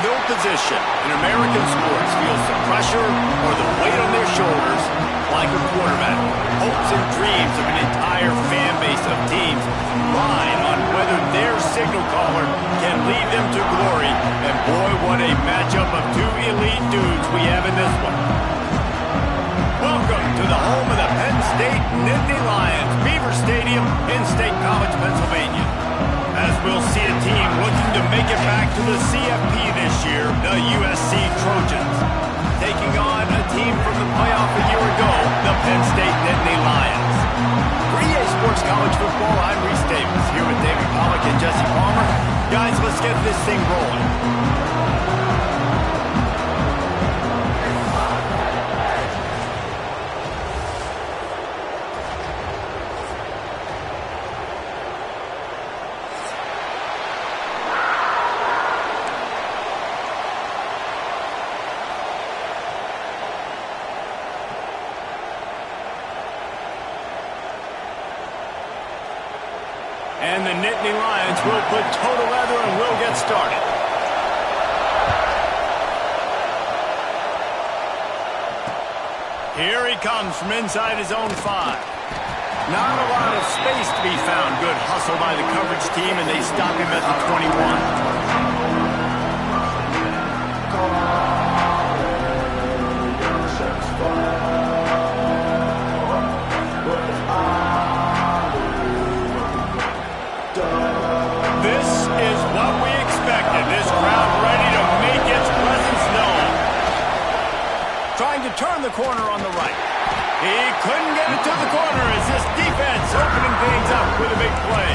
no position in American sports feels the pressure or the weight on their shoulders like a quarterback. Hopes and dreams of an entire fan base of teams relying on whether their signal caller can lead them to glory. And boy, what a matchup of two elite dudes we have in this one. Welcome to the home of the Penn State Nittany Lions, Beaver Stadium in State College, Pennsylvania. As we'll see a team looking to make it back to the CFP this year, the USC Trojans. Taking on a team from the playoff a year ago, the Penn State Nittany Lions. For EA Sports College Football, I'm Reese Davis, here with David Pollack and Jesse Palmer. Guys, let's get this thing rolling. And the Nittany Lions will put total leather and will get started. Here he comes from inside his own 5. Not a lot of space to be found. Good hustle by the coverage team, and they stop him at the 21. Trying to turn the corner on the right. He couldn't get it to the corner as this defense opening things up with a big play.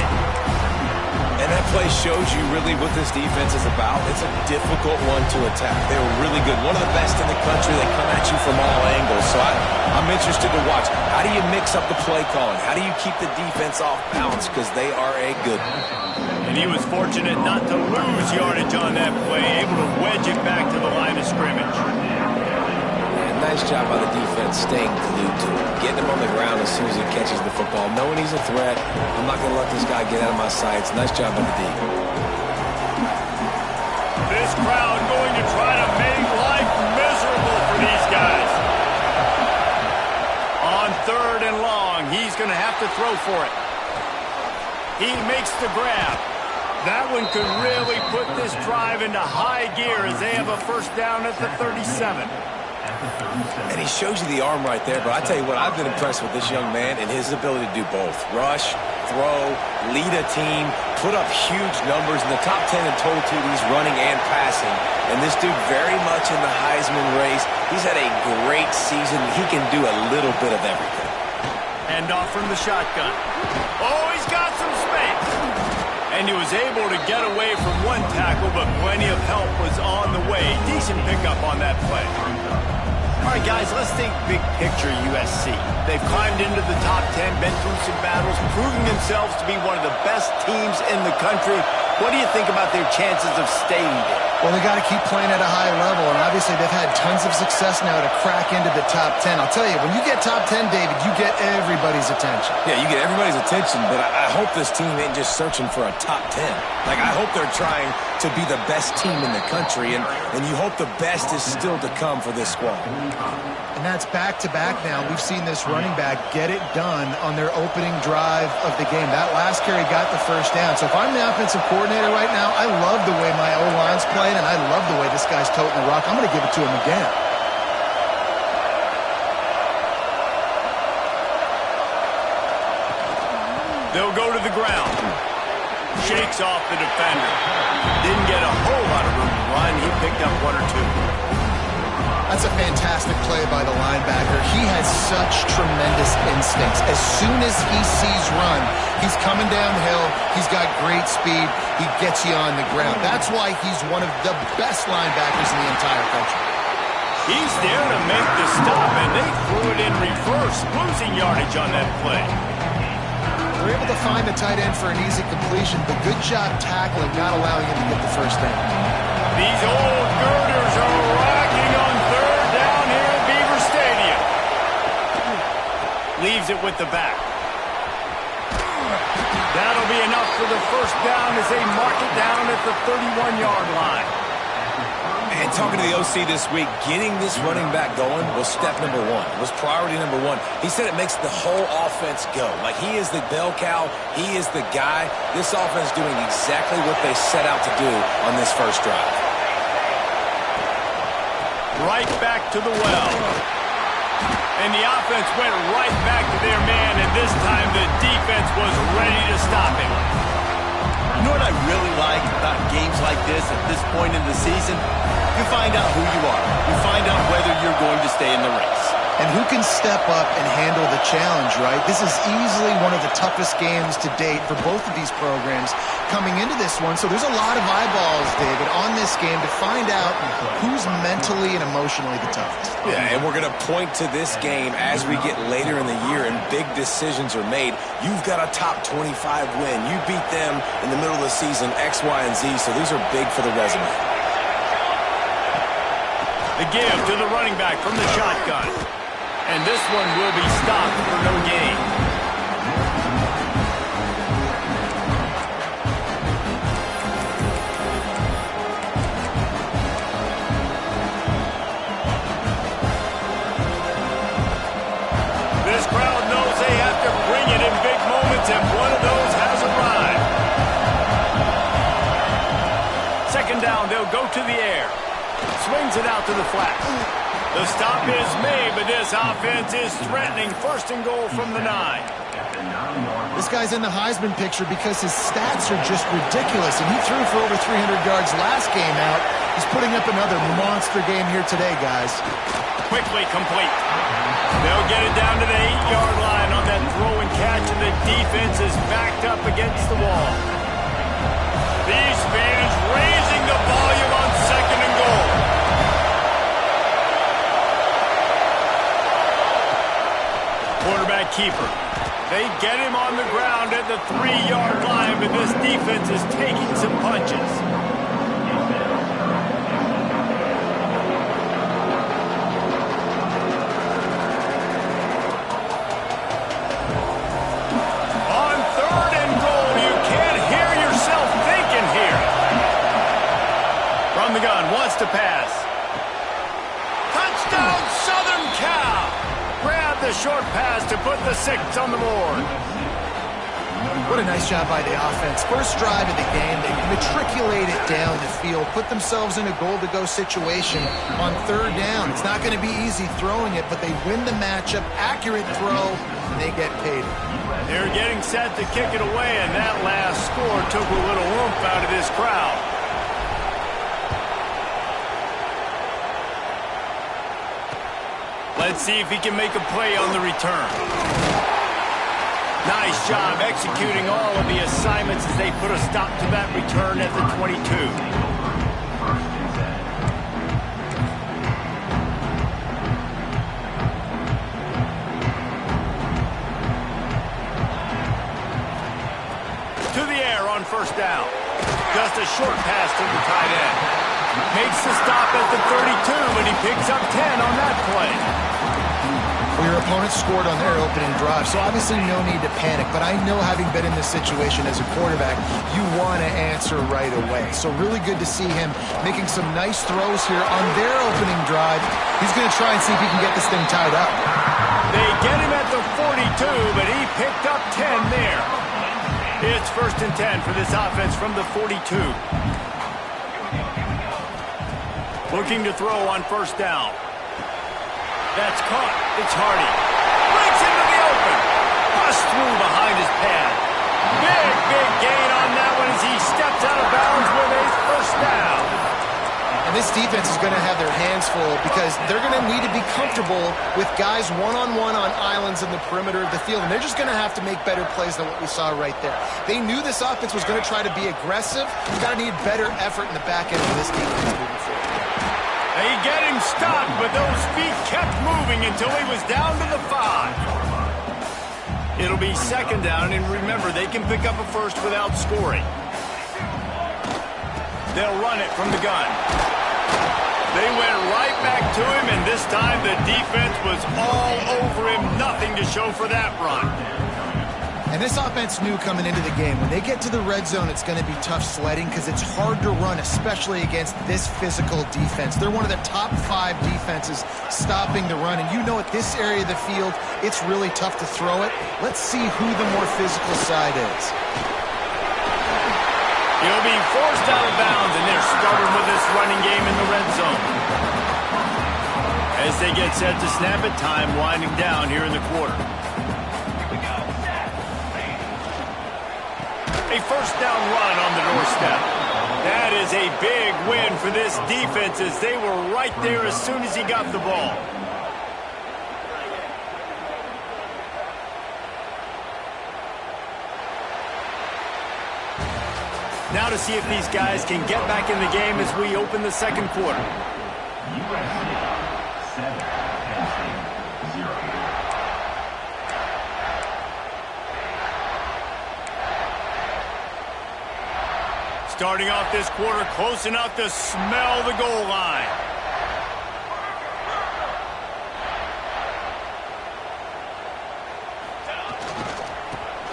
And that play shows you really what this defense is about. It's a difficult one to attack. They were really good. One of the best in the country. They come at you from all angles. So I'm interested to watch. How do you mix up the play calling? How do you keep the defense off balance? Because they are a good one. And he was fortunate not to lose yardage on that play, able to wedge it back to the line of scrimmage. Nice job by the defense staying glued to him, getting him on the ground as soon as he catches the football, knowing he's a threat. I'm not going to let this guy get out of my sights. Nice job by the D. This crowd going to try to make life miserable for these guys. On 3rd and long, he's going to have to throw for it. He makes the grab. That one could really put this drive into high gear as they have a first down at the 37. And he shows you the arm right there, but I tell you what, I've been impressed with this young man and his ability to do both. Rush, throw, lead a team, put up huge numbers in the top 10 in total TDs running and passing. And this dude very much in the Heisman race. He's had a great season. He can do a little bit of everything. Hand off from the shotgun. Oh, he's got some space. And he was able to get away from one tackle, but plenty of help was on the way. Decent pickup on that play. All right, guys, let's think big picture USC. They've climbed into the top 10, been through some battles, proving themselves to be one of the best teams in the country. What do you think about their chances of staying there? Well, they got to keep playing at a high level, and obviously they've had tons of success now to crack into the top 10. I'll tell you, when you get top 10, David, you get everybody's attention. Yeah, you get everybody's attention, but I hope this team ain't just searching for a top 10. Like, I hope they're trying to be the best team in the country, and you hope the best is still to come for this squad. And that's back-to-back now. We've seen this running back get it done on their opening drive of the game. That last carry got the first down. So if I'm the offensive coordinator right now, I love the way my O-line's playing, and I love the way this guy's toting the rock. I'm going to give it to him again. They'll go to the ground. Shakes off the defender. Didn't get a whole lot of room to run. He picked up 1 or 2. That's a fantastic play by the linebacker. He has such tremendous instincts. As soon as he sees run, he's coming downhill. He's got great speed. He gets you on the ground. That's why he's one of the best linebackers in the entire country. He's there to make the stop, and they threw it in reverse, losing yardage on that play. They're able to find the tight end for an easy completion, but good job tackling, not allowing him to get the first down. These old girders are rocking on 3rd down here at Beaver Stadium. Leaves it with the back. That'll be enough for the first down as they mark it down at the 31-yard line. And talking to the OC this week, getting this running back going was step number one. It was priority number one. He said it makes the whole offense go. Like, he is the bell cow. He is the guy. This offense doing exactly what they set out to do on this first drive. Right back to the well. And the offense went right back to their man, and this time the defense was ready to stop him. You know what I really like about games like this at this point in the season? You find out who you are. You find out whether you're going to stay in the race. And who can step up and handle the challenge, right? This is easily one of the toughest games to date for both of these programs coming into this one. So there's a lot of eyeballs, David, on this game to find out who's mentally and emotionally the toughest. Yeah, and we're going to point to this game as we get later in the year and big decisions are made. You've got a top 25 win. You beat them in the middle of the season, X, Y, and Z, so these are big for the resume. The give to the running back from the shotgun. And this one will be stopped for no gain. This crowd knows they have to bring it in big moments, and one of those has arrived. Second down, they'll go to the air. Swings it out to the flat. The stop is made, but this offense is threatening. First and goal from the 9. This guy's in the Heisman picture because his stats are just ridiculous, and he threw for over 300 yards last game out. He's putting up another monster game here today, guys. Quickly complete. They'll get it down to the 8-yard line on that throw and catch, and the defense is backed up against the wall. These fans raising the volume on second and goal. Quarterback keeper. They get him on the ground at the 3-yard line, but this defense is taking some punches. On third and goal, you can't hear yourself thinking here. From the gun, wants to pass. Touchdown, Southern Cal! Grab the short pass to put the 6 on the board. What a nice job by the offense. First drive of the game, they matriculate it down the field, put themselves in a goal-to-go situation on third down. It's not going to be easy throwing it, but they win the matchup. Accurate throw, and they get paid. They're getting set to kick it away, and that last score took a little oomph out of this crowd. Let's see if he can make a play on the return. Nice job executing all of the assignments as they put a stop to that return at the 22. To the air on first down. Just a short pass to the tight end. Makes the stop at the 32, but he picks up 10 on that play. Well, your opponent scored on their opening drive, so obviously no need to panic. But I know, having been in this situation as a quarterback, you want to answer right away. So really good to see him making some nice throws here on their opening drive. He's going to try and see if he can get this thing tied up. They get him at the 42, but he picked up 10 there. It's first and 10 for this offense from the 42. Looking to throw on first down. That's caught. It's Hardy. Breaks into the open. Bust through behind his pad. Big gain on that one as he steps out of bounds with a first down. And this defense is going to have their hands full because they're going to need to be comfortable with guys one-on-one on islands in the perimeter of the field. And they're just going to have to make better plays than what we saw right there. They knew this offense was going to try to be aggressive. You've got to need better effort in the back end of this defense moving forward. They get him stopped, but those feet kept moving until he was down to the 5. It'll be second down, and remember, they can pick up a first without scoring. They'll run it from the gun. They went right back to him, and this time the defense was all over him. Nothing to show for that run. And this offense knew coming into the game, when they get to the red zone, it's going to be tough sledding because it's hard to run, especially against this physical defense. They're one of the top 5 defenses stopping the run. And you know, at this area of the field, it's really tough to throw it. Let's see who the more physical side is. He'll be forced out of bounds, and they're stubborn with this running game in the red zone. As they get set to snap it, time winding down here in the quarter. A first down run on the doorstep. That is a big win for this defense as they were right there as soon as he got the ball. Now to see if these guys can get back in the game as we open the second quarter. Starting off this quarter close enough to smell the goal line.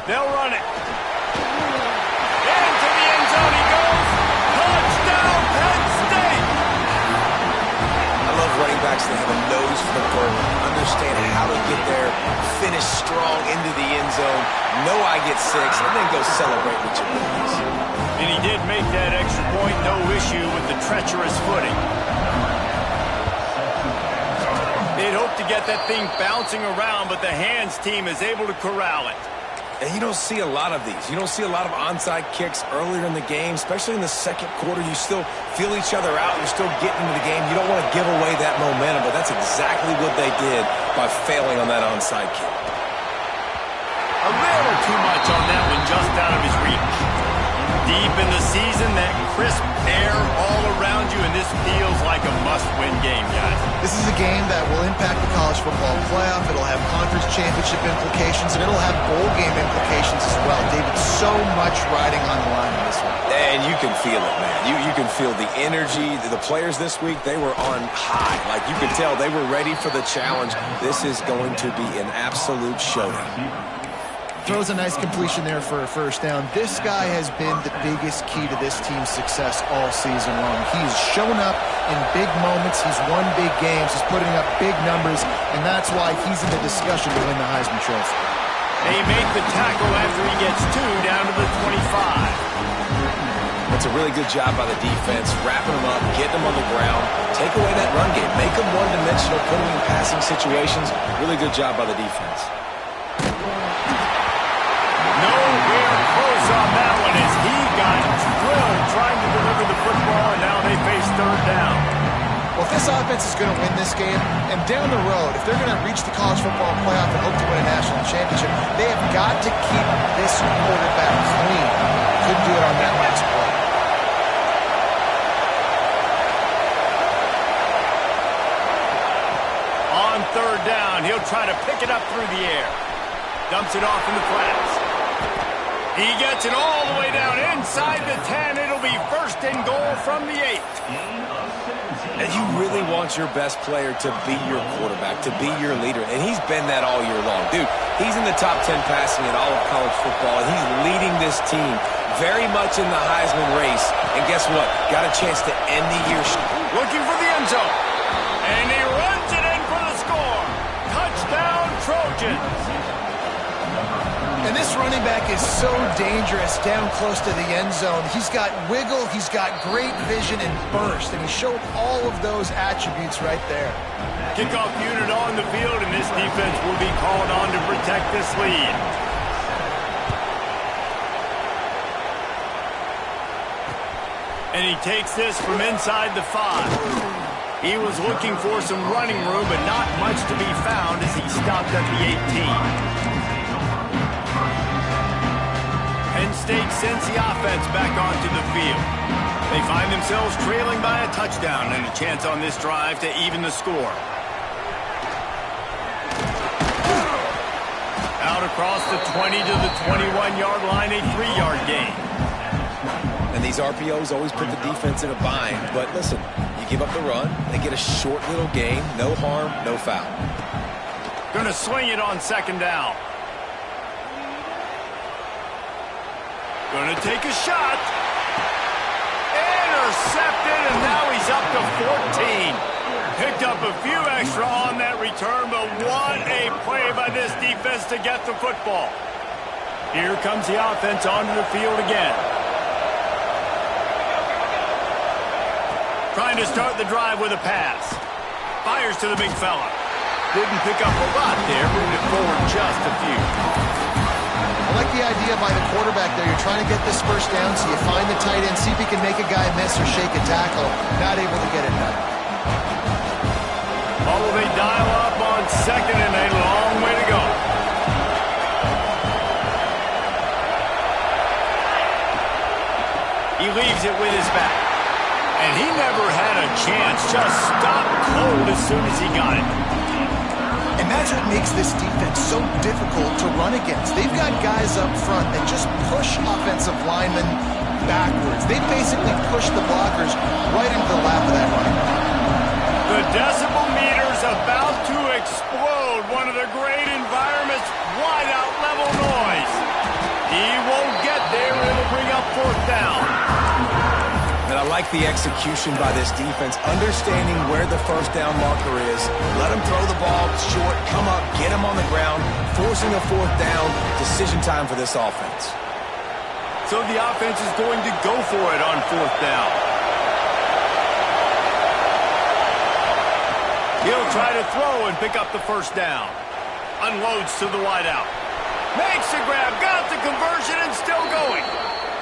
They'll run it. Into the end zone he goes. Touchdown, Penn State! I love running backs that have a nose for the goal, understand how to get there, finish strong into the end zone, know I get 6, and then go celebrate with your boys. And he did make that extra point, no issue with the treacherous footing. They'd hoped to get that thing bouncing around, but the hands team is able to corral it. And you don't see a lot of these. You don't see a lot of onside kicks earlier in the game, especially in the second quarter. You still feel each other out. You're still getting into the game. You don't want to give away that momentum, but that's exactly what they did by failing on that onside kick. A little too much on that one, just out of his reach. Deep in the season, that crisp air all around you, and this feels like a must-win game, guys. This is a game that will impact the college football playoff. It'll have conference championship implications, and it'll have bowl game implications as well. David, so much riding on the line in this one. And you can feel it, man. You can feel the energy. The players this week, they were on high. Like, you could tell they were ready for the challenge. This is going to be an absolute showdown. Throws a nice completion there for a first down. This guy has been the biggest key to this team's success all season long. He's shown up in big moments. He's won big games. He's putting up big numbers, and that's why he's in the discussion to win the Heisman Trophy. They make the tackle after he gets 2 down to the 25. That's a really good job by the defense, wrapping them up, getting them on the ground, take away that run game, make them one-dimensional, put them in passing situations. Really good job by the defense. Nowhere close on that one as he got drilled trying to deliver the football, and now they face third down. Well, if this offense is going to win this game, and down the road, if they're going to reach the college football playoff and hope to win a national championship, they have got to keep this quarterback clean. Couldn't do it on that last play. On third down, he'll try to pick it up through the air. Dumps it off in the flats. He gets it all the way down inside the 10. It'll be first and goal from the 8. And you really want your best player to be your quarterback, to be your leader. And he's been that all year long. Dude, he's in the top 10 passing in all of college football, and he's leading this team very much in the Heisman race. And guess what? Got a chance to end the year. Looking for the end zone. And he runs it in for the score. Touchdown, Trojans. And this running back is so dangerous down close to the end zone. He's got wiggle, he's got great vision and burst, and he showed all of those attributes right there. Kickoff unit on the field, and this defense will be called on to protect this lead. And he takes this from inside the 5. He was looking for some running room, but not much to be found as he stopped at the 18. Penn State sends the offense back onto the field. They find themselves trailing by a touchdown and a chance on this drive to even the score. Out across the 20 to the 21-yard line, a 3-yard gain. And these RPOs always put the defense in a bind. But listen, you give up the run, they get a short little gain, no harm, no foul. Gonna swing it on second down. Gonna take a shot. Intercepted, and now he's up to 14. Picked up a few extra on that return, but what a play by this defense to get the football. Here comes the offense onto the field again. Trying to start the drive with a pass. Fires to the big fella. Didn't pick up a lot there, moved it forward just a few. I like the idea by the quarterback there. You're trying to get this first down, so you find the tight end, see if he can make a guy miss or shake a tackle. Not able to get it done. Oh, they dial up on second, and a long way to go. He leaves it with his back. And he never had a chance. Just stopped cold as soon as he got it. And that's what makes this defense so difficult to run against. They've got guys up front that just push offensive linemen backwards. They basically push the blockers right into the lap of that running back. The decibel meter's about to explode. One of the great environments, wide out level noise. He won't get there. It'll bring up fourth down. And I like the execution by this defense, understanding where the first down marker is. Let him throw the ball short, come up, get him on the ground, forcing a fourth down. Decision time for this offense. So the offense is going to go for it on fourth down. He'll try to throw and pick up the first down. Unloads to the wideout. Makes the grab, got the conversion, and still going.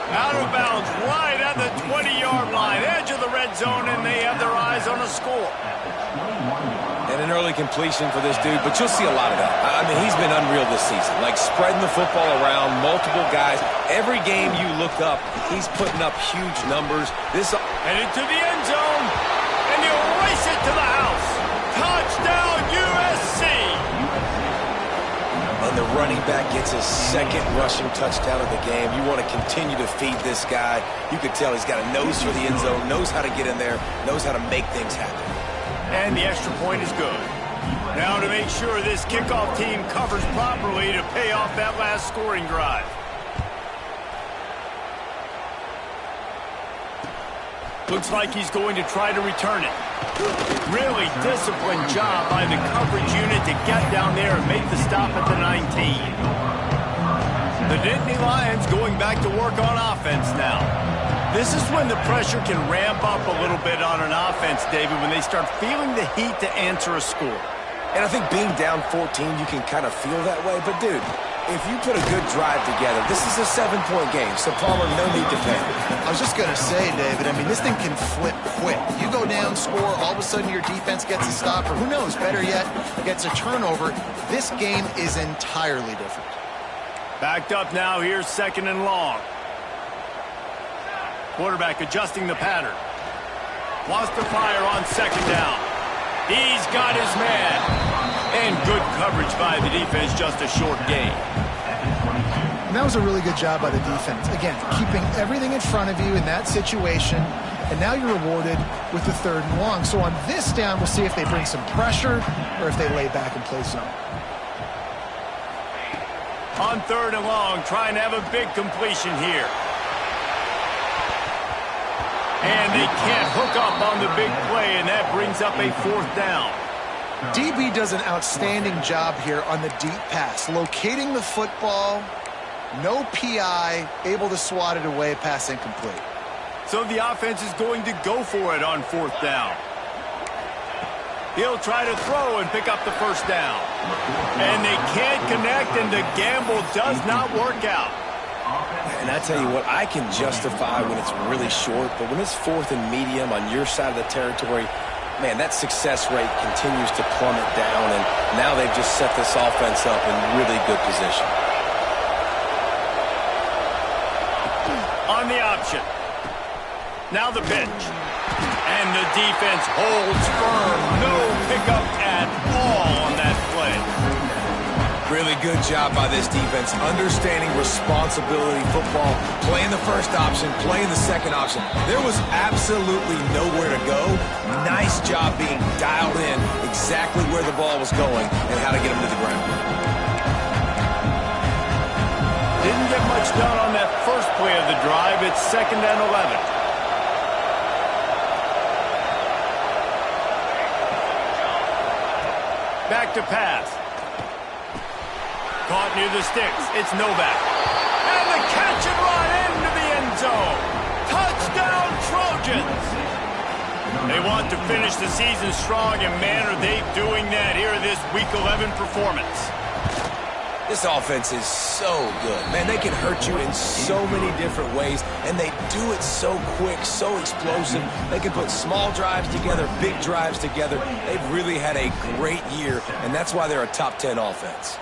Out of bounds, right at the 20-yard line, edge of the red zone, and they have their eyes on a score. And an early completion for this dude, but you'll see a lot of that. I mean, he's been unreal this season, like spreading the football around, multiple guys. Every game you look up, he's putting up huge numbers. Headed to the end zone, and he'll race it to the house. Touchdown, USC! And the running back gets his second rushing touchdown of the game. You want to continue to feed this guy. You could tell he's got a nose for the end zone, knows how to get in there, knows how to make things happen. And the extra point is good. Now to make sure this kickoff team covers properly to pay off that last scoring drive. Looks like he's going to try to return it. Really disciplined job by the coverage unit to get down there and make the stop at the 19. The Nittany Lions going back to work on offense now. This is when the pressure can ramp up a little bit on an offense, David, when they start feeling the heat to answer a score. And I think being down 14, you can kind of feel that way. But, dude, if you put a good drive together, this is a 7-point game, so Palmer, no need to panic. I was just going to say, David, I mean, this thing can flip quick. You go down, score, all of a sudden your defense gets a stop, or who knows, better yet, gets a turnover. This game is entirely different. Backed up now, here's second and long. Quarterback adjusting the pattern. Wants to fire on second down. He's got his man. And good coverage by the defense, just a short gain. And that was a really good job by the defense. Again, keeping everything in front of you in that situation, and now you're rewarded with the third and long. So on this down, we'll see if they bring some pressure or if they lay back and play zone. On third and long, trying to have a big completion here. And they can't hook up on the big play, and that brings up a fourth down. DB does an outstanding job here on the deep pass, locating the football, no PI, able to swat it away, pass incomplete. So the offense is going to go for it on fourth down. He'll try to throw and pick up the first down. And they can't connect, and the gamble does not work out. And I tell you what, I can justify when it's really short, but when it's fourth and medium on your side of the territory, man, that success rate continues to plummet down, and now they've just set this offense up in really good position. On the option. Now the pitch. And the defense holds firm. No pickup at all on that play. Really good job by this defense, understanding responsibility football, playing the first option, playing the second option. There was absolutely nowhere to go. Nice job being dialed in exactly where the ball was going and how to get him to the ground. Didn't get much done on that first play of the drive. It's 2nd and 11. Back to pass. Caught near the sticks. It's Novak. And the catch and run into the end zone. Touchdown, Trojans. They want to finish the season strong, and man, are they doing that here in this Week 11 performance. This offense is so good. Man, they can hurt you in so many different ways, and they do it so quick, so explosive. They can put small drives together, big drives together. They've really had a great year, and that's why they're a top 10 offense.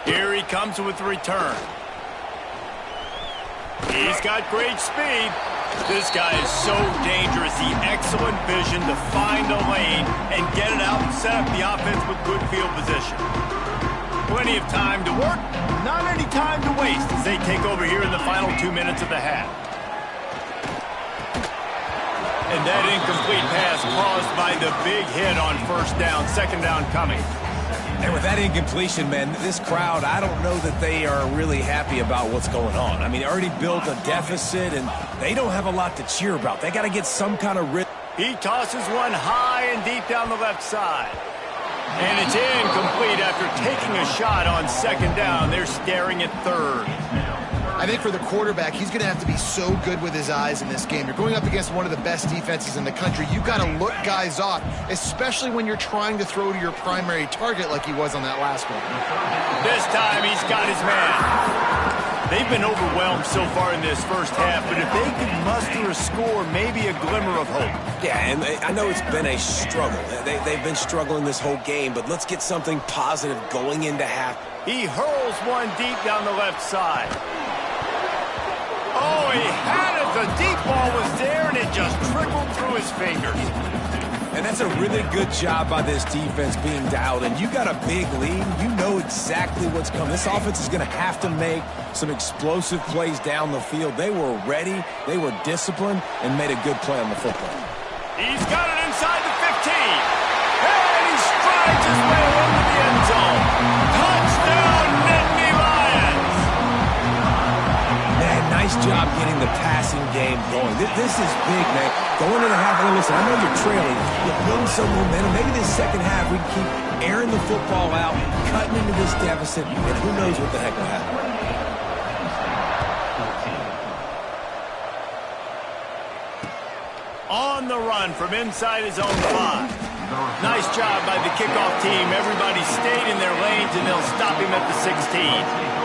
Here he comes with the return. He's got great speed. This guy is so dangerous. He excellent vision to find a lane and get it out and set up the offense with good field position. Plenty of time to work, not any time to waste as they take over here in the final 2 minutes of the half. And that incomplete pass caused by the big hit on first down, 2nd down coming. And with that incompletion, man, this crowd, I don't know that they are really happy about what's going on. I mean, they already built a deficit, and they don't have a lot to cheer about. They got to get some kind of rhythm. He tosses one high and deep down the left side. And it's incomplete after taking a shot on 2nd down. They're staring at 3rd. I think for the quarterback, he's going to have to be so good with his eyes in this game. You're going up against one of the best defenses in the country. You've got to look guys off, especially when you're trying to throw to your primary target like he was on that last one. This time he's got his man. They've been overwhelmed so far in this first half, but if they could muster a score, maybe a glimmer of hope. Yeah, and I know it's been a struggle. They've been struggling this whole game, but let's get something positive going into half. He hurls one deep down the left side. Oh, he had it. The deep ball was there, and it just trickled through his fingers. And that's a really good job by this defense being dialed in. You got a big lead. You know exactly what's coming. This offense is going to have to make some explosive plays down the field. They were ready, they were disciplined, and made a good play on the football. He's got it inside the 15. And he strides his way into the end zone. Touchdown, Nittany Lions. Man, nice job getting the passing game going. This is big, man. Going into the half, and listen, I know you're trailing. You're building some momentum. Maybe this second half we can keep airing the football out, cutting into this deficit, and who knows what the heck will happen. On the run from inside his own 5. Nice job by the kickoff team. Everybody stayed in their lanes, and they'll stop him at the 16.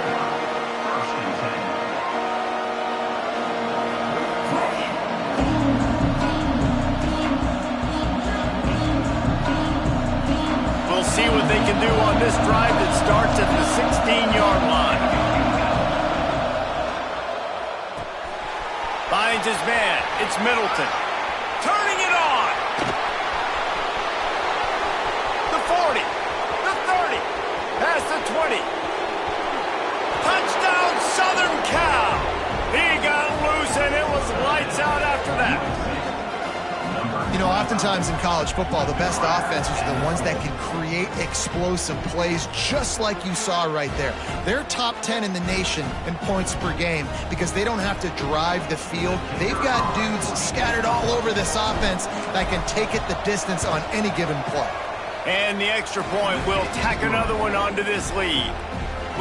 See what they can do on this drive that starts at the 16-yard line. Finds his man. It's Middleton. Turning it on. The 40. The 30. Past the 20. Touchdown, Southern Cal. He got loose, and it was lights out after that. You know, oftentimes in college football, the best offenses are the ones that can create explosive plays, just like you saw right there. They're top 10 in the nation in points per game because they don't have to drive the field. They've got dudes scattered all over this offense that can take it the distance on any given play. And the extra point will tack another one onto this lead.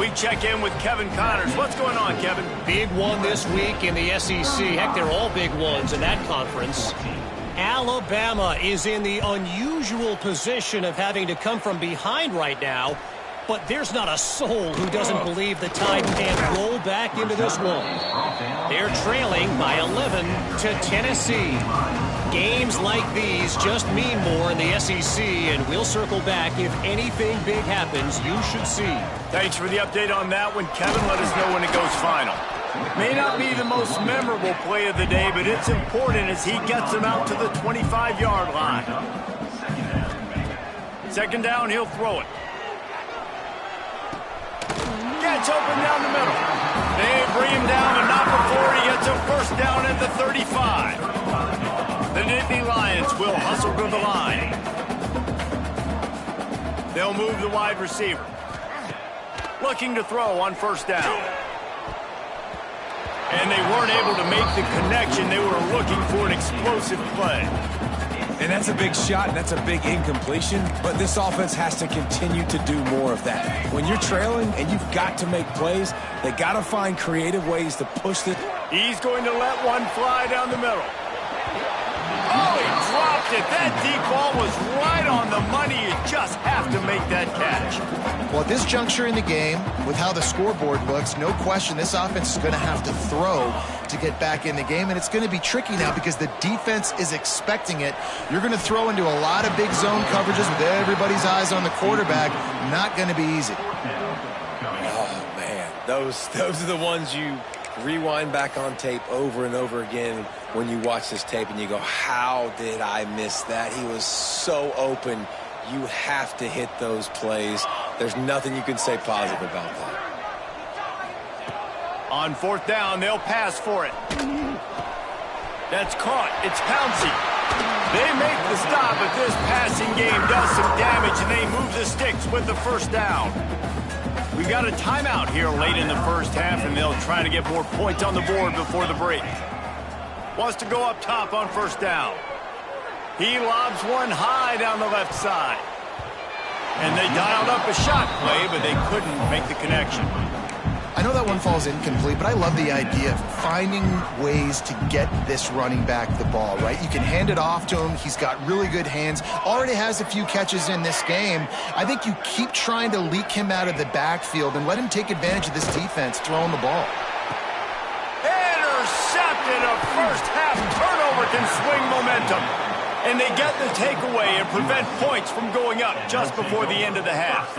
We check in with Kevin Connors. What's going on, Kevin? Big one this week in the SEC. Heck, they're all big ones in that conference. Alabama is in the unusual position of having to come from behind right now, but there's not a soul who doesn't believe the Tide can't roll back into this one. They're trailing by 11 to Tennessee. Games like these just mean more in the SEC, and we'll circle back if anything big happens. You should see. Thanks for the update on that one, Kevin. Let us know when it goes final. May not be the most memorable play of the day, but it's important as he gets him out to the 25-yard line. 2nd down, he'll throw it. Gets open down the middle. They bring him down, but not before he gets a first down at the 35. The Nittany Lions will hustle to the line. They'll move the wide receiver. looking to throw on first down. And they weren't able to make the connection. They were looking for an explosive play. And that's a big shot, and that's a big incompletion, but this offense has to continue to do more of that. When you're trailing and you've got to make plays, they got to find creative ways to push it. He's going to let one fly down the middle. Oh, he dropped it. That deep ball was right on the money. You just have to make that catch. Well, at this juncture in the game, with how the scoreboard looks, no question this offense is going to have to throw to get back in the game, and it's going to be tricky now because the defense is expecting it. You're going to throw into a lot of big zone coverages with everybody's eyes on the quarterback. Not going to be easy. Oh, man. Those are the ones you rewind back on tape over and over again when you watch this tape and you go, how did I miss that? He was so open. You have to hit those plays. There's nothing you can say positive about that. On fourth down, they'll pass for it. That's caught. It's Pouncey. They make the stop, but this passing game does some damage, and they move the sticks with the first down. We've got a timeout here late in the first half, and they'll try to get more points on the board before the break. Wants to go up top on first down. He lobs one high down the left side. And they dialed up a shot play, but they couldn't make the connection. I know that one falls incomplete, but I love the idea of finding ways to get this running back the ball, right? You can hand it off to him. He's got really good hands. Already has a few catches in this game. I think you keep trying to leak him out of the backfield and let him take advantage of this defense throwing the ball. Intercepted. A first half turnover can swing momentum. And they get the takeaway and prevent points from going up just before the end of the half.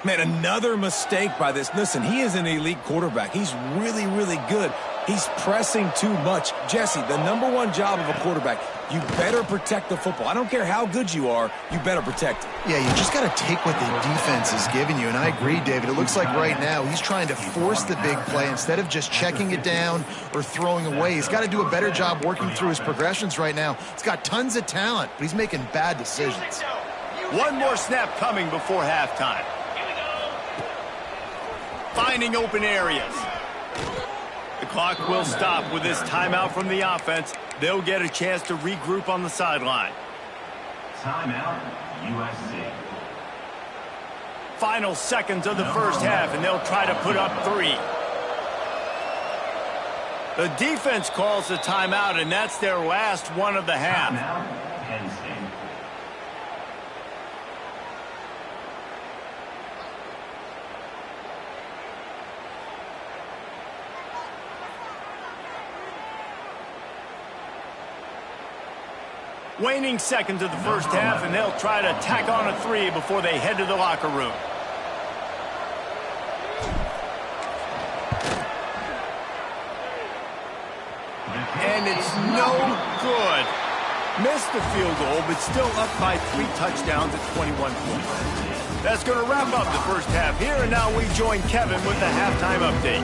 Man, another mistake by this. Listen, he is an elite quarterback. He's really, really good. He's pressing too much. Jesse, the number one job of a quarterback, you better protect the football. I don't care how good you are, you better protect it. Yeah, you just got to take what the defense is giving you, and I agree, David. It looks like right now he's trying to force the big play instead of just checking it down or throwing away. He's got to do a better job working through his progressions right now. He's got tons of talent, but he's making bad decisions. One more snap coming before halftime. Finding open areas. The clock will stop with this timeout from the offense. They'll get a chance to regroup on the sideline. Timeout, USC. Final seconds of the first half, and they'll try to put up 3. The defense calls the timeout, and that's their last one of the half. Timeout, Penn State. Waning seconds of the first half, and they'll try to tack on a 3 before they head to the locker room. And it's no good. Missed the field goal, but still up by 3 touchdowns at 21 points. That's going to wrap up the first half here, and now we join Kevin with the halftime update.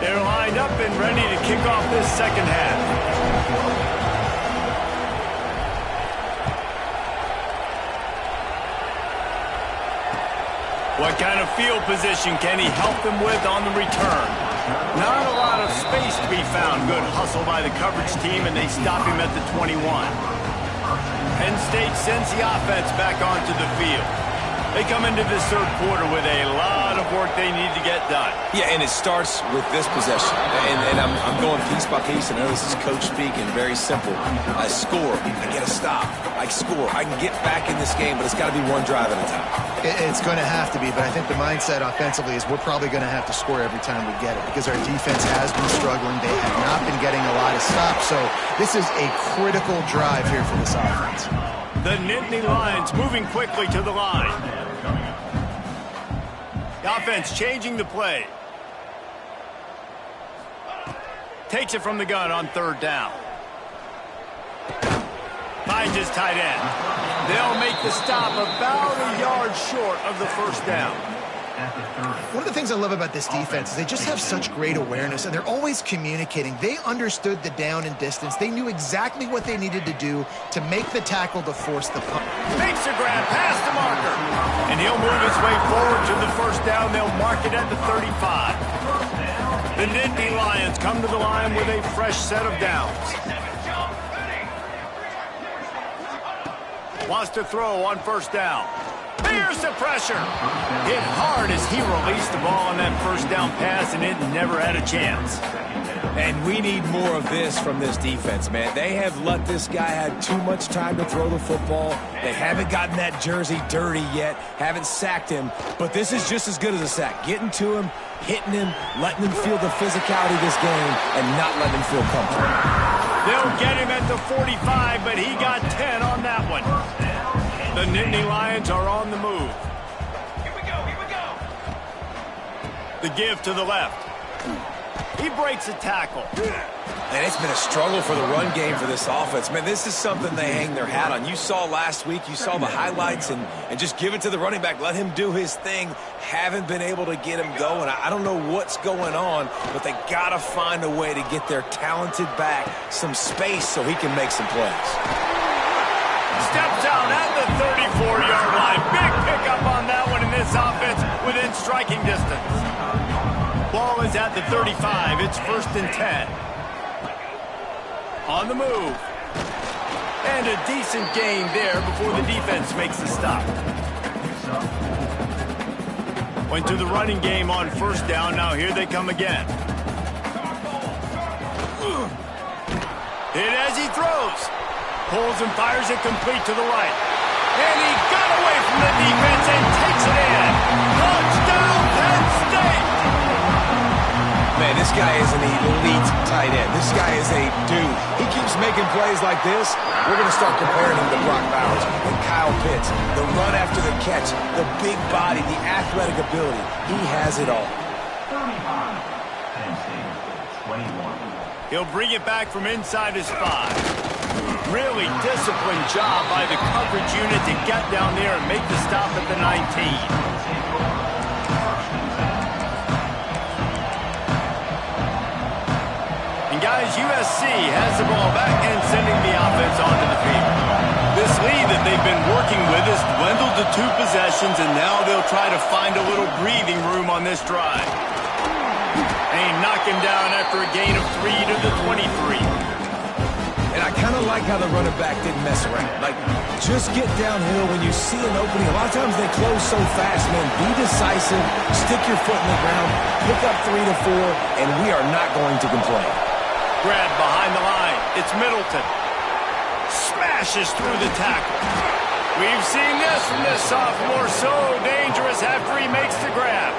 They're lined up and ready to kick off this second half. What kind of field position can he help them with on the return? Not a lot of space to be found. Good hustle by the coverage team, and they stop him at the 21. Penn State sends the offense back onto the field. They come into this third quarter with a lot of work they need to get done. Yeah, and it starts with this possession. And I'm going piece by piece. I know this is coach speaking, very simple. I score, I get a stop, I score. I can get back in this game, but it's got to be one drive at a time. It's going to have to be, but I think the mindset offensively is we're probably going to have to score every time we get it because our defense has been struggling. They have not been getting a lot of stops, so this is a critical drive here for this offense. The Nittany Lions moving quickly to the line. The offense changing the play. Takes it from the gun on third down. Finds his tight end. They'll make the stop about a yard short of the first down. at the 30. One of the things I love about this defense is they just have such great awareness, and they're always communicating. They understood the down and distance. They knew exactly what they needed to do to make the tackle to force the punt. Makes the grab past the marker. And he'll move his way forward to the first down. They'll mark it at the 35. The Nittany Lions come to the line with a fresh set of downs. Wants to throw on first down. Here's the pressure. Hit hard as he released the ball on that first down pass, and it never had a chance. And we need more of this from this defense, man. They have let this guy have too much time to throw the football. They haven't gotten that jersey dirty yet, haven't sacked him, but this is just as good as a sack. Getting to him, hitting him, letting him feel the physicality of this game, and not letting him feel comfortable. They'll get him at the 45, but he got 10 on that one. The Nittany Lions are on the move. Here we go. The give to the left. He breaks a tackle. And it's been a struggle for the run game for this offense. Man, this is something they hang their hat on. You saw last week, you saw the highlights, and just give it to the running back. Let him do his thing. Haven't been able to get him going. I don't know what's going on, but they got to find a way to get their talented back some space so he can make some plays. Steps out at the 34-yard line. Big pickup on that one in this offense within striking distance. Ball is at the 35. It's 1st and 10. On the move. And a decent gain there before the defense makes the stop. Went to the running game on first down. Now here they come again. Hit as he throws. Pulls and fires it complete to the right. And he got away from the defense and takes it in. Touchdown, Penn State! Man, this guy is an elite tight end. This guy is a dude. He keeps making plays like this. We're going to start comparing him to Brock Bowers and Kyle Pitts. The run after the catch, the big body, the athletic ability. He has it all. 35. Penn State, 21. He'll bring it back from inside his 5. Really disciplined job by the coverage unit to get down there and make the stop at the 19. And guys, USC has the ball back and sending the offense onto the field. This lead that they've been working with has dwindled to 2 possessions, and now they'll try to find a little breathing room on this drive. And he knocked him down after a gain of 3 to the 23. And I kind of like how the running back didn't mess around. Like, just get downhill when you see an opening. A lot of times they close so fast, man. Be decisive, stick your foot in the ground, pick up 3 to 4, and we are not going to complain. Grab behind the line. It's Middleton. Smashes through the tackle. We've seen this from this sophomore. So dangerous after he makes the grab.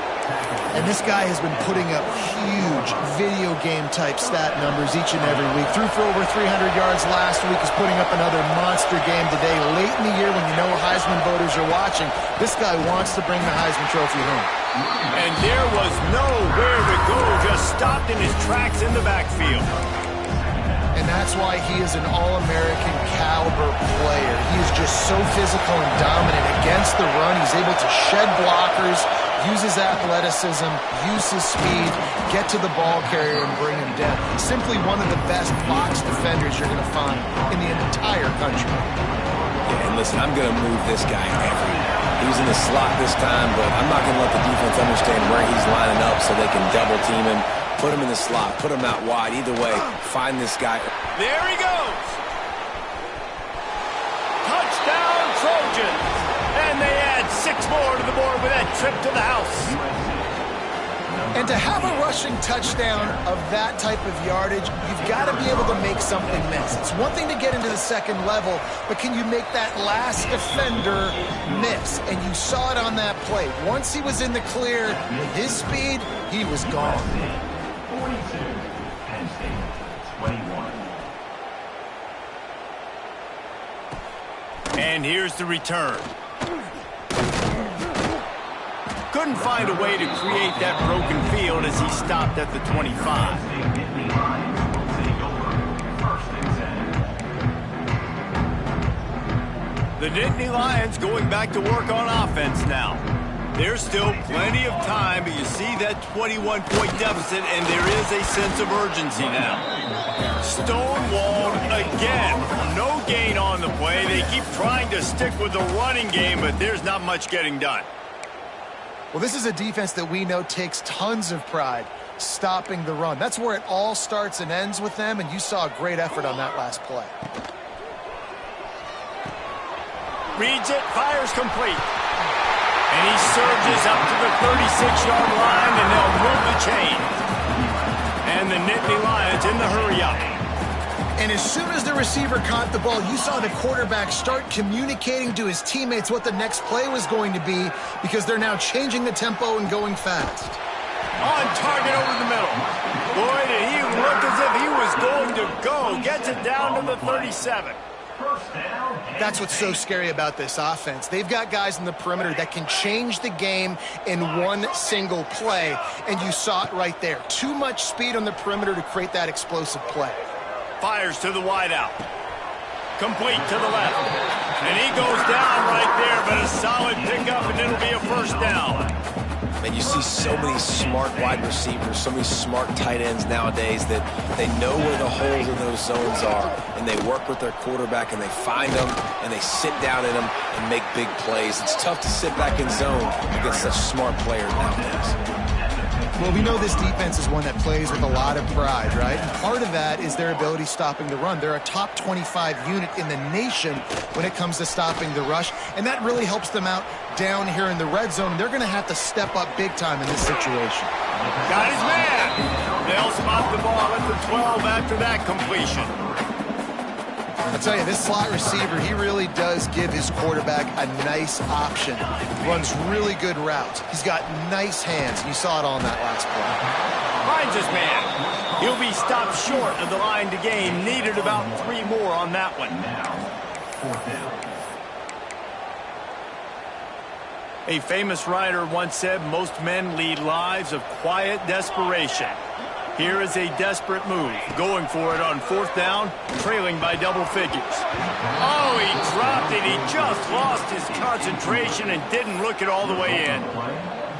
And this guy has been putting up huge video game type stat numbers each and every week. Threw for over 300 yards last week. Is putting up another monster game today. Late in the year when you know Heisman voters are watching, this guy wants to bring the Heisman Trophy home. And there was nowhere to go. Just stopped in his tracks in the backfield. And that's why he is an All-American caliber player. He is just so physical and dominant against the run. He's able to shed blockers, use his athleticism, use his speed, get to the ball carrier and bring him down. Simply one of the best box defenders you're going to find in the entire country. Yeah, and listen, I'm going to move this guy everywhere. He's in the slot this time, but I'm not going to let the defense understand where he's lining up so they can double team him. Put him in the slot, put him out wide. Either way, find this guy. There he goes. Touchdown, Trojans. And they add 6 more to the board with that trip to the house. And to have a rushing touchdown of that type of yardage, you've got to be able to make something miss. It's one thing to get into the second level, but can you make that last defender miss? And you saw it on that play. Once he was in the clear, with his speed, he was gone. 42. Penn State, 21. And here's the return. Couldn't find a way to create that broken field as he stopped at the 25. The Nittany Lions going back to work on offense now. There's still plenty of time, but you see that 21-point deficit, and there is a sense of urgency now. Stonewalled again. No gain on the play. They keep trying to stick with the running game, but there's not much getting done. Well, this is a defense that we know takes tons of pride stopping the run. That's where it all starts and ends with them, and you saw a great effort on that last play. Reads it, fires complete. And he surges up to the 36-yard line, and they'll move the chain. And the Nittany Lions in the hurry-up. And as soon as the receiver caught the ball, you saw the quarterback start communicating to his teammates what the next play was going to be, because they're now changing the tempo and going fast. On target over the middle. Boy, did he look as if he was going to go. Gets it down to the 37. That's what's so scary about this offense. They've got guys in the perimeter that can change the game in one single play, and you saw it right there. Too much speed on the perimeter to create that explosive play. Fires to the wideout. Complete to the left. And he goes down right there, but a solid pickup, and it'll be a first down. And you see so many smart wide receivers, so many smart tight ends nowadays that they know where the holes in those zones are, and they work with their quarterback, and they find them, and they sit down in them and make big plays. It's tough to sit back in zone against such smart players nowadays. Well, we know this defense is one that plays with a lot of pride, right? And part of that is their ability stopping the run. They're a top 25 unit in the nation when it comes to stopping the rush, and that really helps them out down here in the red zone. They're going to have to step up big time in this situation. Got his man. They'll spot the ball at the 12 after that completion. I'll tell you, this slot receiver, he really does give his quarterback a nice option. Runs really good routes. He's got nice hands. You saw it all in that last play. Finds his man. He'll be stopped short of the line to gain. Needed about 3 more on that one. Fourth down. A famous writer once said, most men lead lives of quiet desperation. Here is a desperate move, going for it on 4th down, trailing by double figures. Oh, he dropped it. He just lost his concentration and didn't look it all the way in.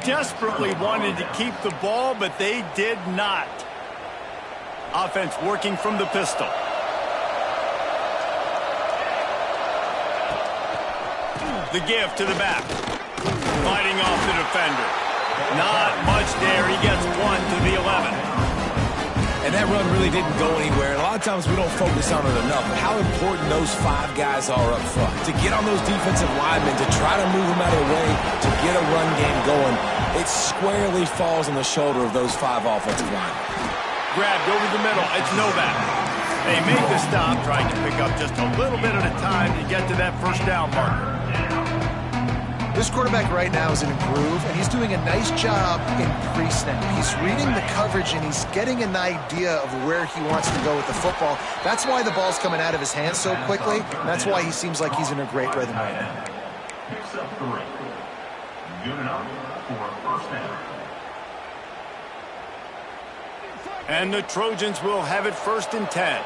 Desperately wanted to keep the ball, but they did not. Offense working from the pistol. The give to the back. Fighting off the defender. Not much there. He gets 1 to the 11. And that run really didn't go anywhere. And a lot of times we don't focus on it enough, but how important those 5 guys are up front. To get on those defensive linemen, to try to move them out of the way, to get a run game going, it squarely falls on the shoulder of those 5 offensive linemen. Grabbed over the middle. It's Novak. They make the stop, trying to pick up just a little bit at a time to get to that first down marker. This quarterback right now is in a groove, and he's doing a nice job in pre-snap. He's reading the coverage, and he's getting an idea of where he wants to go with the football. That's why the ball's coming out of his hands so quickly, and that's why he seems like he's in a great rhythm right now. Picks up 3. Good enough for a first down. And the Trojans will have it 1st and 10.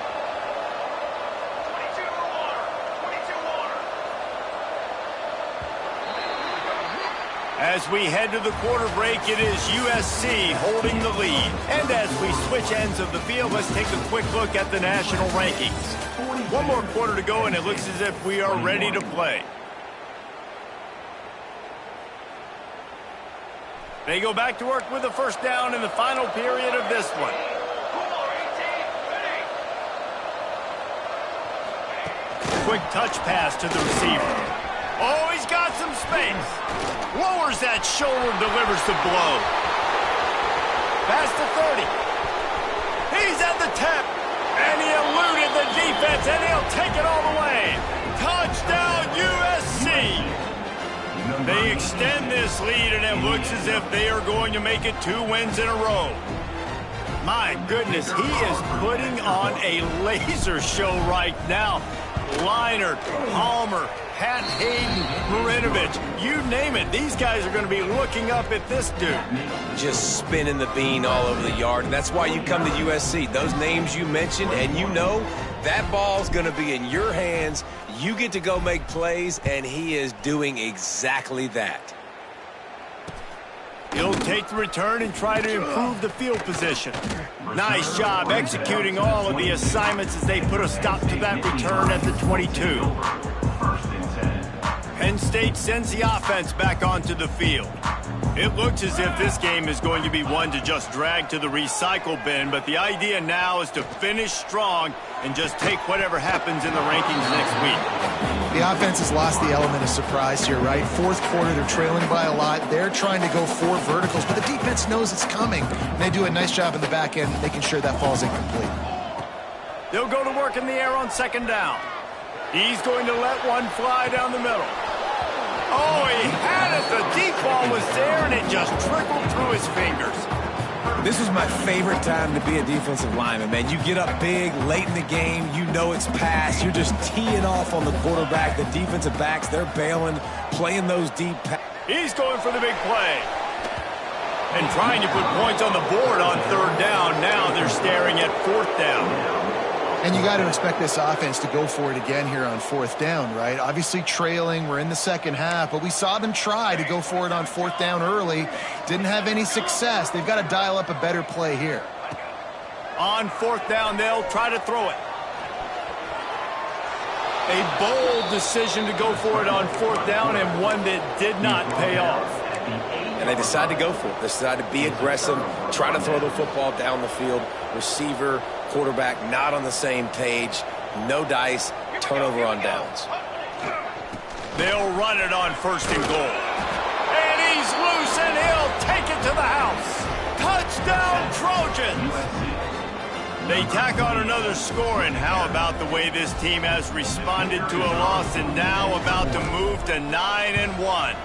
As we head to the quarter break, it is USC holding the lead. And as we switch ends of the field, let's take a quick look at the national rankings. 1 more quarter to go, and it looks as if we are ready to play. They go back to work with a first down in the final period of this one. Quick touch pass to the receiver. Oh, he's got some space. Lowers that shoulder, delivers the blow. Past the 30. He's at the 10. And he eluded the defense, and he'll take it all the way. Touchdown, USC. They extend this lead, and it looks as if they are going to make it 2 wins in a row. My goodness, he is putting on a laser show right now. Leinart, Palmer, Pat Hayden, Marinovich, you name it. These guys are going to be looking up at this dude. Just spinning the bean all over the yard, and that's why you come to USC. Those names you mentioned, and you know that ball's going to be in your hands. You get to go make plays, and he is doing exactly that. He'll take the return and try to improve the field position. Nice job executing all of the assignments as they put a stop to that return at the 22. Penn State sends the offense back onto the field. It looks as if this game is going to be one to just drag to the recycle bin, but the idea now is to finish strong and just take whatever happens in the rankings next week. The offense has lost the element of surprise here, right? Fourth quarter, they're trailing by a lot. They're trying to go 4 verticals, but the defense knows it's coming. And they do a nice job in the back end making sure that falls incomplete. They'll go to work in the air on second down. He's going to let one fly down the middle. Oh, he had it. The deep ball was there, and it just trickled through his fingers. This was my favorite time to be a defensive lineman, man. You get up big, late in the game, you know it's past. You're just teeing off on the quarterback. The defensive backs, they're bailing, playing those deep passes. He's going for the big play. And trying to put points on the board on third down. Now they're staring at fourth down. And you got to expect this offense to go for it again here on fourth down, right? Obviously trailing, we're in the second half, but we saw them try to go for it on fourth down early. Didn't have any success. They've got to dial up a better play here. On fourth down, they'll try to throw it. A bold decision to go for it on fourth down, and one that did not pay off. And they decided to go for it. They decided to be aggressive, try to throw the football down the field. Receiver, quarterback not on the same page. No dice, turnover on downs. They'll run it on first and goal. And he's loose, and he'll take it to the house. Touchdown, Trojans! They tack on another score, and how about the way this team has responded to a loss and now about to move to 9-1.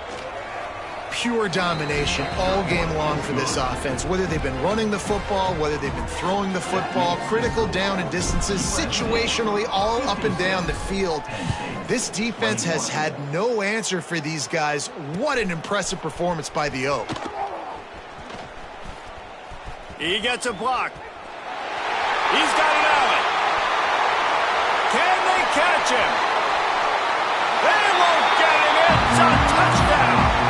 Pure domination all game long for this offense. Whether they've been running the football, whether they've been throwing the football, critical down and distances, situationally all up and down the field. This defense has had no answer for these guys. What an impressive performance by the Oak. He gets a block. He's got an alley. Can they catch him? They won't get him. It's a touchdown.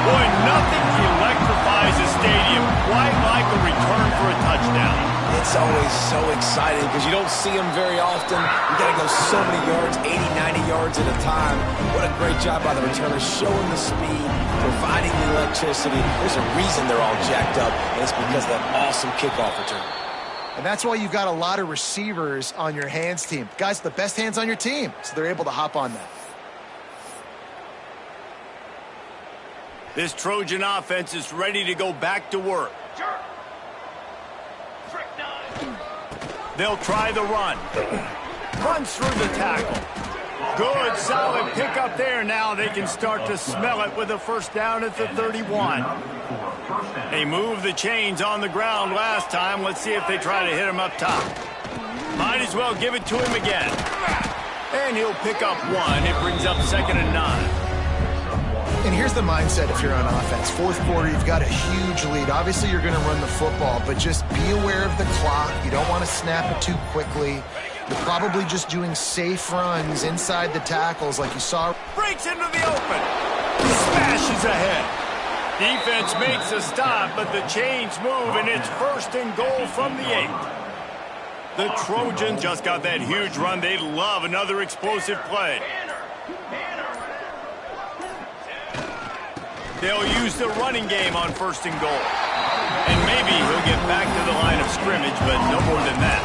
Boy, nothing electrifies a stadium quite like a return for a touchdown. It's always so exciting because you don't see them very often. You got to go so many yards, 80, 90 yards at a time. What a great job by the returners, showing the speed, providing the electricity. There's a reason they're all jacked up, and it's because of that awesome kickoff return. And that's why you've got a lot of receivers on your hands team. Guys, the best hands on your team, so they're able to hop on that. This Trojan offense is ready to go back to work. They'll try the run. Runs through the tackle. Good, solid pickup there. Now they can start to smell it with a first down at the 31. They moved the chains on the ground last time. Let's see if they try to hit him up top. Might as well give it to him again. And he'll pick up one. It brings up 2nd and 9. And here's the mindset if you're on offense. Fourth quarter, you've got a huge lead. Obviously, you're going to run the football, but just be aware of the clock. You don't want to snap it too quickly. You're probably just doing safe runs inside the tackles like you saw. Breaks into the open. Smashes ahead. Defense makes a stop, but the chains move, and it's 1st and goal from the 8. The Trojans just got that huge run. They love another explosive play. They'll use the running game on 1st and goal. And maybe he'll get back to the line of scrimmage, but no more than that.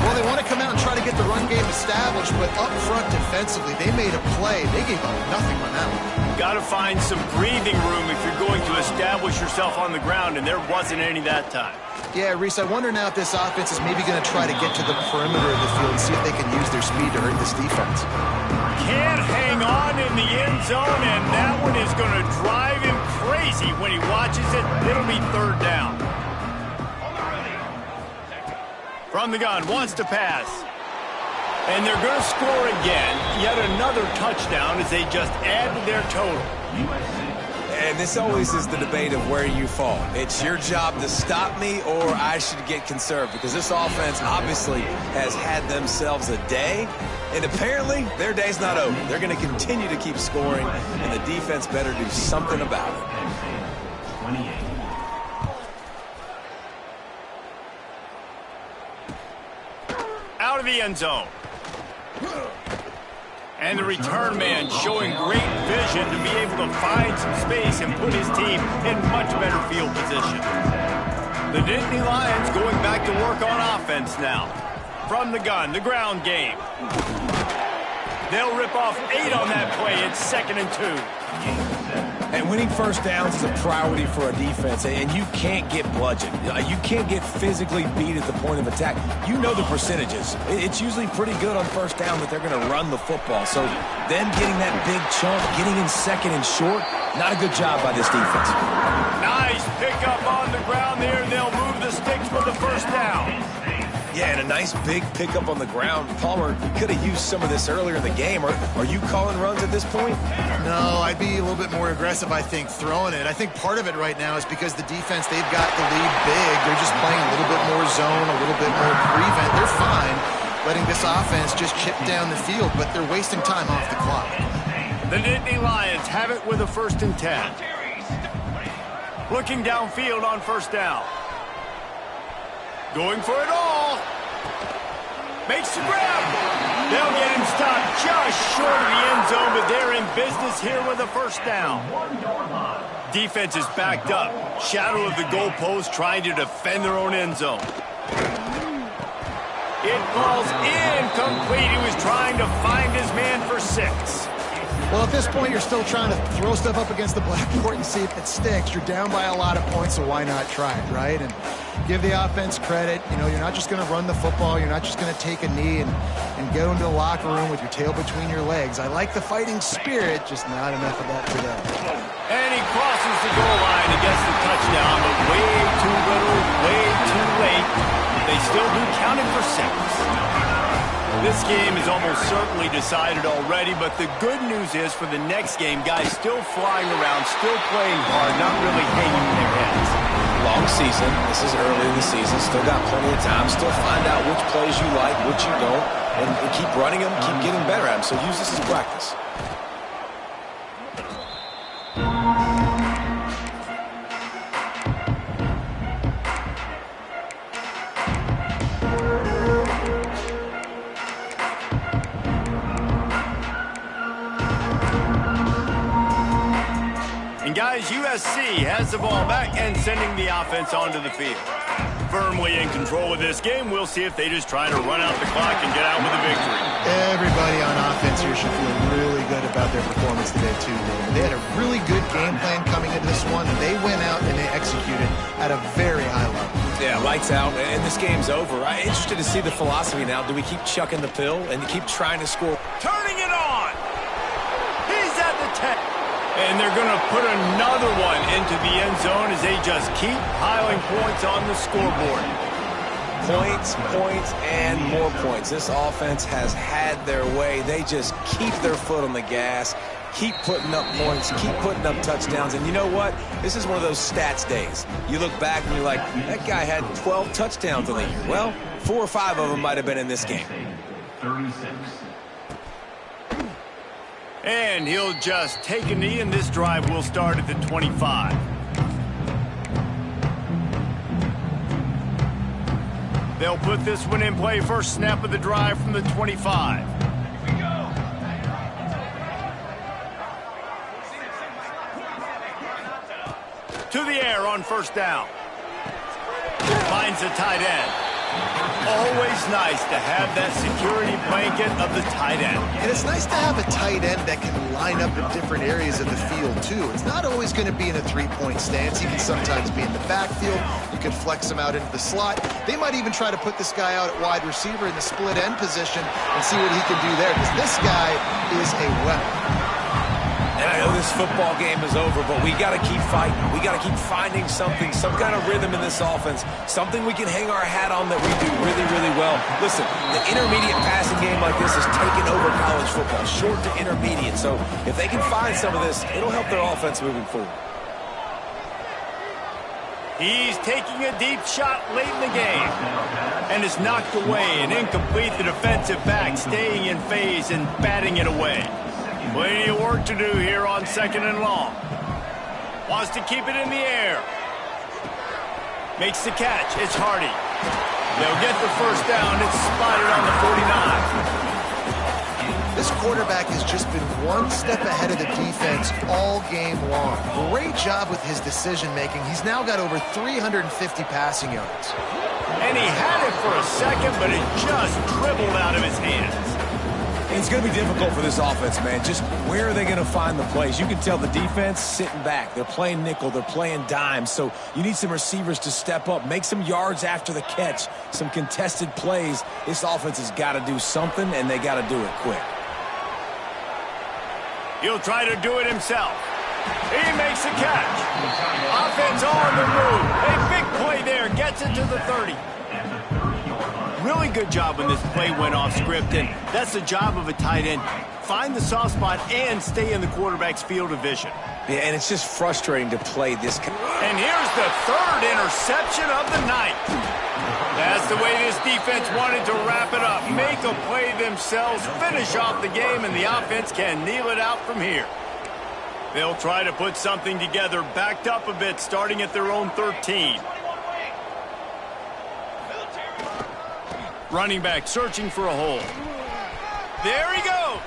Well, they want to come out and try to get the run game established, but up front defensively, they made a play. They gave up nothing on that one. Got to find some breathing room if you're going to establish yourself on the ground, and there wasn't any that time. Yeah, Reese, I wonder now if this offense is maybe going to try to get to the perimeter of the field and see if they can use their speed to hurt this defense. Can't hang on in the end zone, and that one is going to drive him crazy when he watches it. It'll be 3rd down. From the gun, wants to pass. And they're going to score again. Yet another touchdown as they just add to their total. And this always is the debate of where you fall. It's your job to stop me or I should get conserved, because this offense obviously has had themselves a day, and apparently their day's not over. They're going to continue to keep scoring, and the defense better do something about it. 28. Out of the end zone. And the return man showing great vision to be able to find some space and put his team in much better field position. The Nittany Lions going back to work on offense now. From the gun, the ground game. They'll rip off 8 on that play. It's 2nd and 2. And winning first downs is a priority for a defense, and you can't get bludgeoned. You can't get physically beat at the point of attack. You know the percentages. It's usually pretty good on first down that they're going to run the football. So them getting that big chunk, getting in 2nd and short, not a good job by this defense. Nice pickup on the ground there. They'll move the sticks for the first down. Yeah, and a nice big pickup on the ground. Palmer, you could have used some of this earlier in the game. Are you calling runs at this point? No, I'd be a little bit more aggressive, I think, throwing it. I think part of it right now is because the defense, they've got the lead big. They're just playing a little bit more zone, a little bit more prevent. They're fine letting this offense just chip down the field, but they're wasting time off the clock. The Nittany Lions have it with a 1st and 10. Looking downfield on first down. Going for it all. Makes the grab. They'll get him stopped just short of the end zone, but they're in business here with a first down. Defense is backed up. Shadow of the goalpost trying to defend their own end zone. It falls incomplete. He was trying to find his man for 6. Well, at this point, you're still trying to throw stuff up against the blackboard and see if it sticks. You're down by a lot of points, so why not try it, right? And give the offense credit. You know, you're not just going to run the football. You're not just going to take a knee and go into the locker room with your tail between your legs. I like the fighting spirit, just not enough of that today. And he crosses the goal line and gets the touchdown, but way too little, way too late. They still do count it for 6. This game is almost certainly decided already, but the good news is for the next game, guys still flying around, still playing hard, not really hanging their heads. Long season. This is early in the season. Still got plenty of time. Still find out which plays you like, which you don't, and keep running them, keep getting better at them. So use this as practice. Guys, USC has the ball back and sending the offense onto the field. Firmly in control of this game. We'll see if they just try to run out the clock and get out with a victory. Everybody on offense here should feel really good about their performance today, too, David. They had a really good game plan coming into this one. They went out and they executed at a very high level. Yeah, lights out, and this game's over. I'm interested to see the philosophy now. Do we keep chucking the pill and keep trying to score? Turning it on. He's at the 10. And they're going to put another one into the end zone as they just keep piling points on the scoreboard. Points, points, and more points. This offense has had their way. They just keep their foot on the gas, keep putting up points, keep putting up touchdowns. And you know what? This is one of those stats days. You look back and you're like, that guy had 12 touchdowns in the year. Well, 4 or 5 of them might have been in this game. 36. And he'll just take a knee, and this drive will start at the 25. They'll put this one in play. First snap of the drive from the 25. To the air on first down. Finds the tight end. Always nice to have that security blanket of the tight end. And it's nice to have a tight end that can line up in different areas of the field, too. It's not always going to be in a three-point stance. He can sometimes be in the backfield. You can flex him out into the slot. They might even try to put this guy out at wide receiver in the split end position and see what he can do there, because this guy is a weapon. And I know this football game is over, but we got to keep fighting. We got to keep finding something, some kind of rhythm in this offense, something we can hang our hat on that we do really, really well. Listen, the intermediate passing game like this has taken over college football, short to intermediate. So if they can find some of this, it'll help their offense moving forward. He's taking a deep shot late in the game. And it's knocked away and incomplete. The defensive back staying in phase and batting it away. Plenty of work to do here on 2nd and long. Wants to keep it in the air. Makes the catch. It's Hardy. They'll get the first down. It's spotted on the 49. This quarterback has just been one step ahead of the defense all game long. Great job with his decision-making. He's now got over 350 passing yards. And he had it for a second, but it just dribbled out of his hands. It's going to be difficult for this offense, man. Just where are they going to find the plays? You can tell the defense sitting back. They're playing nickel. They're playing dime. So you need some receivers to step up, make some yards after the catch, some contested plays. This offense has got to do something, and they got to do it quick. He'll try to do it himself. He makes the catch. Offense on the move. A big play there. Gets it to the 30. Really good job when this play went off script, and that's the job of a tight end. Find the soft spot and stay in the quarterback's field of vision. Yeah, and it's just frustrating to play this. And here's the 3rd interception of the night. That's the way this defense wanted to wrap it up. Make a play themselves, finish off the game, and the offense can kneel it out from here. They'll try to put something together, backed up a bit, starting at their own 13. Running back searching for a hole. There he goes.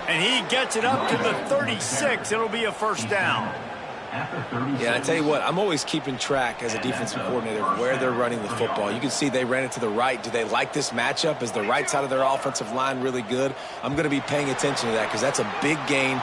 And he gets it up to the 36. It'll be a first down. Yeah, I tell you what, I'm always keeping track as a defensive coordinator of where they're running the football. You can see they ran it to the right. Do they like this matchup? Is the right side of their offensive line really good? I'm going to be paying attention to that because that's a big gain.